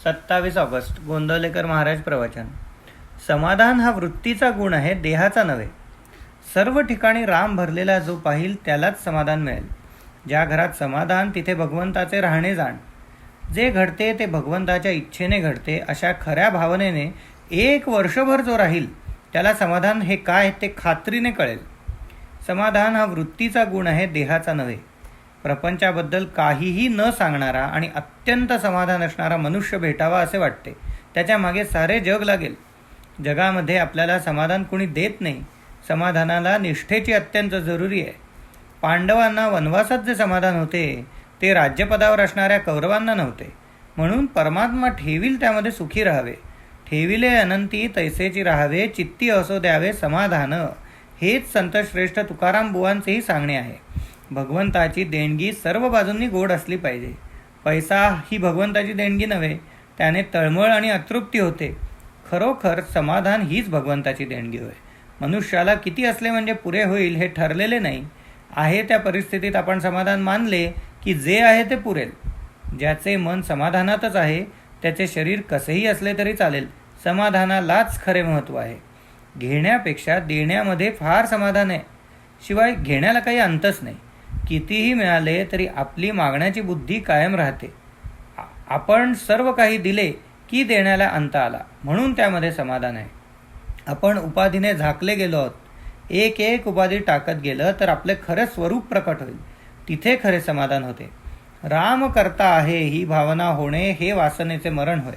27 August Gondavalekar Maharaj प्रवचन. समाधान हा वृत्तीचा गुण आहे, देहाचा नव्हे. सर्व ठिकाणी राम भरलेला जो पाहिल त्यालाच समाधान मिळेल. ज्या घरात समाधान तिथे भगवंताचे राहणे जाण. जे घडते ते भगवंताच्या इच्छेने घडते अशा खऱ्या भावनेने 1 वर्षभर जो राहील त्याला समाधान हे काय ते खात्रीने कळेल. समाधान हा वृत्तीचा गुण आहे, देहाचा नव्हे. प्रपंचाबद्दल काहीही न सांगणारा आणि अत्यंत समाधान असणारा मनुष्य भेटावा असे वाटते. त्याच्या मागे सारे जग लागेल. जगामध्ये आपल्याला समाधान कुणी देत नाही. समाधानाला निष्ठेची अत्यंत जरुरी आहे. पांडवांना वनवासात जे समाधान होते ते राज्यपदावर असणाऱ्या कौरवांना नव्हते. म्हणून परमात्मा ठेवील त्यामध्ये सुखी राहावे. ठेविले अनंती तैसेची राहावे, चित्ती असो द्यावे समाधान. हेच संतश्रेष्ठ तुकाराम बुवांचेही सांगणे आहे. भगवंताची देणगी सर्व बाजूंनी गोड असली पाहिजे. पैसा ही भगवंताची देणगी नव्हे, त्याने तळमळ आणि अतृप्ती होते. खरोखर समाधान हीच भगवंताची देणगी होय. मनुष्याला किती असले म्हणजे पुरे होईल हे ठरलेले नाही. आहे त्या परिस्थितीत आपण समाधान मानले की जे आहे ते पुरेल. ज्याचे मन समाधानातच आहे त्याचे शरीर कसेही असले तरी चालेल. समाधानालाच खरे महत्त्व आहे. घेण्यापेक्षा देण्यामध्ये फार समाधान आहे. शिवाय घेण्याला काही अंतच नाही. कितीही मिळाले तरी आपली मागण्याची बुद्धी कायम राहते. आपण सर्व काही दिले की देण्याला अंत आला, म्हणून त्यामध्ये समाधान आहे. आपण उपाधीने झाकले गेलो आहोत. एक एक उपाधी टाकत गेलं तर आपले खरे स्वरूप प्रकट होईल. तिथे खरे समाधान होते. राम करता आहे ही भावना होणे हे वासनेचे मरण होय.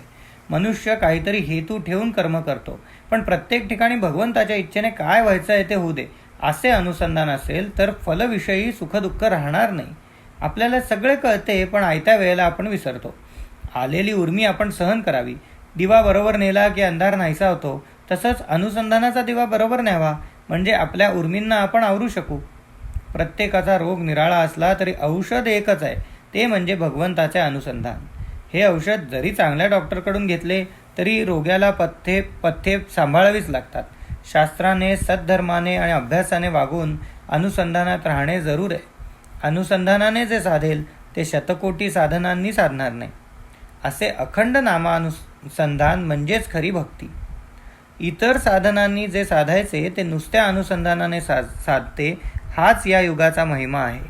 मनुष्य काहीतरी हेतू ठेवून कर्म करतो, पण प्रत्येक ठिकाणी भगवंताच्या इच्छेने काय व्हायचं आहे ते होऊ दे असे अनुसंधान असेल तर फलविषयी सुखदुःख राहणार नाही. आपल्याला सगळे कळते, पण आयत्या वेळेला आपण विसरतो. आलेली उर्मी आपण सहन करावी. दिवा बरोबर नेला की अंधार नाहीसा होतो, तसंच अनुसंधानाचा दिवा बरोबर न्यावा, म्हणजे आपल्या उर्मींना आपण आवरू शकू. प्रत्येकाचा रोग निराळा असला तरी औषध एकच आहे, ते म्हणजे भगवंताचे अनुसंधान. हे औषध जरी चांगल्या डॉक्टरकडून घेतले तरी रोग्याला पथ्ये सांभाळावीच लागतात. शास्त्राने, सद्धर्माने आणि अभ्यासाने वागून अनुसंधानात राहणे जरूर आहे. अनुसंधानाने जे साधेल ते शतकोटी साधनांनी साधणार नाही. असे अखंड नामानुसंधान म्हणजेच खरी भक्ती. इतर साधनांनी जे साधायचे ते नुसत्या अनुसंधानाने साधते. हाच या युगाचा महिमा आहे.